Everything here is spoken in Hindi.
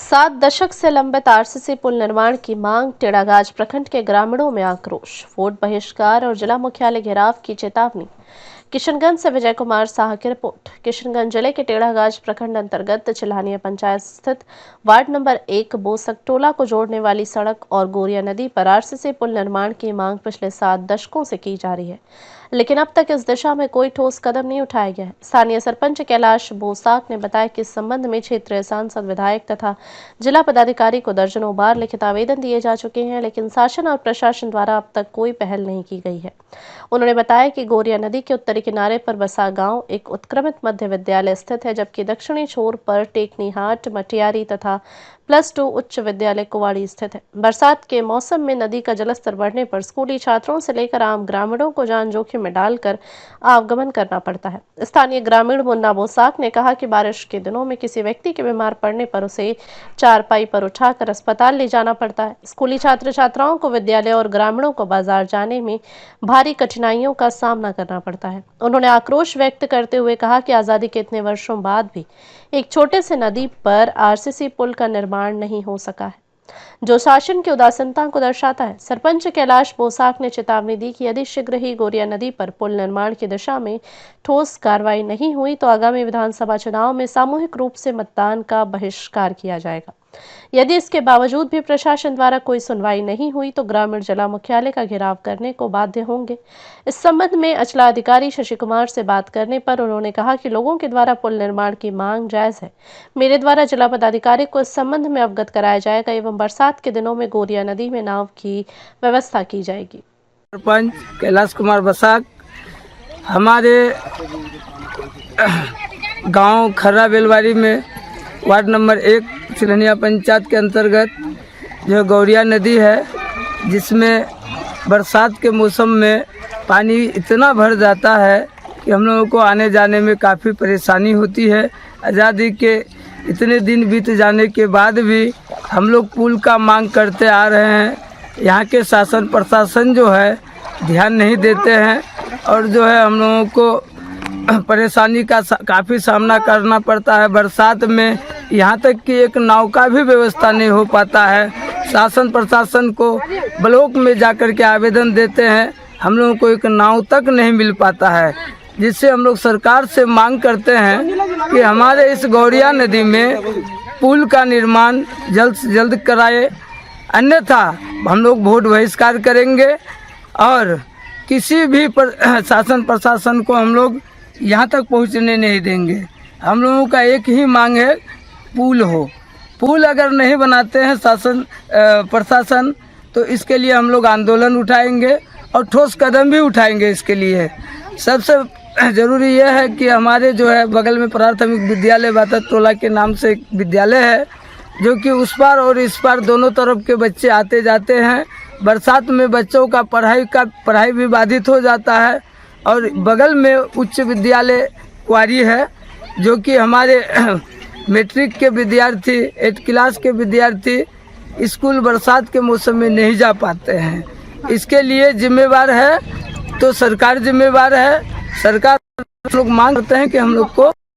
7 दशक से लंबित आरसीसी पुल निर्माण की मांग, टेढ़ागाछ प्रखंड के ग्रामीणों में आक्रोश, वोट बहिष्कार और जिला मुख्यालय घेराव की चेतावनी। किशनगंज से विजय कुमार साहा की रिपोर्ट। किशनगंज जिले के टेढ़ागाछ प्रखंड अंतर्गत चिल्हानिया पंचायत स्थित वार्ड नंबर 1 बोसक टोला को जोड़ने वाली सड़क और गोरिया नदी पर आरसीसी पुल निर्माण की मांग पिछले 7 दशकों से की जा रही है, लेकिन अब तक इस दिशा में कोई ठोस कदम नहीं उठाया गया है। स्थानीय सरपंच कैलाश बोसाक ने बताया कि इस संबंध में क्षेत्रीय सांसद, विधायक तथा जिला पदाधिकारी को दर्जनों बार लिखित आवेदन दिए जा चुके हैं, लेकिन शासन और प्रशासन द्वारा अब तक कोई पहल नहीं की गई है। उन्होंने बताया कि गोरिया नदी के उत्तरी किनारे पर बसा गांव एक उत्क्रमित मध्य विद्यालय स्थित है, जबकि दक्षिणी छोर पर टेकनीहाट, मटियारी तथा +2 उच्च विद्यालय कुवाड़ी स्थित है। बरसात के मौसम में नदी का जलस्तर बढ़ने पर स्कूली छात्रों से लेकर आम ग्रामीणों को जान जोखिम में डालकर आवागमन करना पड़ता है। स्थानीय ग्रामीण मुन्ना बोसाक ने कहा कि बारिश के दिनों में किसी व्यक्ति के बीमार पड़ने पर उसे चारपाई पर उठाकर अस्पताल ले जाना पड़ता है। स्कूली छात्र छात्राओं को विद्यालय और ग्रामीणों को बाजार जाने में भारी कठिनाइयों का सामना करना पड़ता है। उन्होंने आक्रोश व्यक्त करते हुए कहा कि आजादी के इतने वर्षों बाद भी एक छोटे से नदी पर आरसीसी पुल का निर्माण नहीं हो सका है, जो शासन की उदासीनता को दर्शाता है। सरपंच कैलाश बोसाक ने चेतावनी दी कि यदि शीघ्र ही गोरिया नदी पर पुल निर्माण की दिशा में ठोस कार्रवाई नहीं हुई तो आगामी विधानसभा चुनाव में सामूहिक रूप से मतदान का बहिष्कार किया जाएगा। यदि इसके बावजूद भी प्रशासन द्वारा कोई सुनवाई नहीं हुई तो ग्रामीण जिला मुख्यालय का घेराव करने को बाध्य होंगे। इस संबंध में अंचलाधिकारी शशि कुमार से बात करने पर उन्होंने कहा कि लोगों के द्वारा पुल निर्माण की मांग जायज है। मेरे द्वारा जिला पदाधिकारी को इस संबंध में अवगत कराया जाएगा एवं बरसात के दिनों में गोरिया नदी में नाव की व्यवस्था की जाएगी। सरपंच कैलाश कुमार बसाक, हमारे गांव खर्रा बेलवारी में वार्ड नंबर 1 चिल्हानिया पंचायत के अंतर्गत जो गौरिया नदी है, जिसमें बरसात के मौसम में पानी इतना भर जाता है कि हम लोगों को आने जाने में काफ़ी परेशानी होती है। आज़ादी के इतने दिन बीत जाने के बाद भी हम लोग पुल का मांग करते आ रहे हैं। यहाँ के शासन प्रशासन जो है ध्यान नहीं देते हैं और जो है हम लोगों को परेशानी का काफ़ी सामना करना पड़ता है। बरसात में यहाँ तक कि एक नाव का भी व्यवस्था नहीं हो पाता है। शासन प्रशासन को ब्लॉक में जाकर के आवेदन देते हैं, हम लोगों को एक नाव तक नहीं मिल पाता है, जिससे हम लोग सरकार से मांग करते हैं कि हमारे इस गौरिया नदी में पुल का निर्माण जल्द से जल्द कराए, अन्यथा हम लोग वोट बहिष्कार करेंगे और किसी भी शासन प्रशासन को हम लोग यहाँ तक पहुँचने नहीं देंगे। हम लोगों का एक ही मांग है, पुल हो। पुल अगर नहीं बनाते हैं शासन प्रशासन तो इसके लिए हम लोग आंदोलन उठाएंगे और ठोस कदम भी उठाएंगे। इसके लिए सबसे ज़रूरी यह है कि हमारे जो है बगल में प्राथमिक विद्यालय बातक टोला के नाम से एक विद्यालय है, जो कि उस पार और इस पार दोनों तरफ के बच्चे आते जाते हैं। बरसात में बच्चों का पढ़ाई भी बाधित हो जाता है। और बगल में उच्च विद्यालय कुवारी है, जो कि हमारे मैट्रिक के विद्यार्थी 8 क्लास के विद्यार्थी स्कूल बरसात के मौसम में नहीं जा पाते हैं। इसके लिए जिम्मेवार है तो सरकार जिम्मेवार है। सरकार लोग मांग करते हैं कि हम लोग को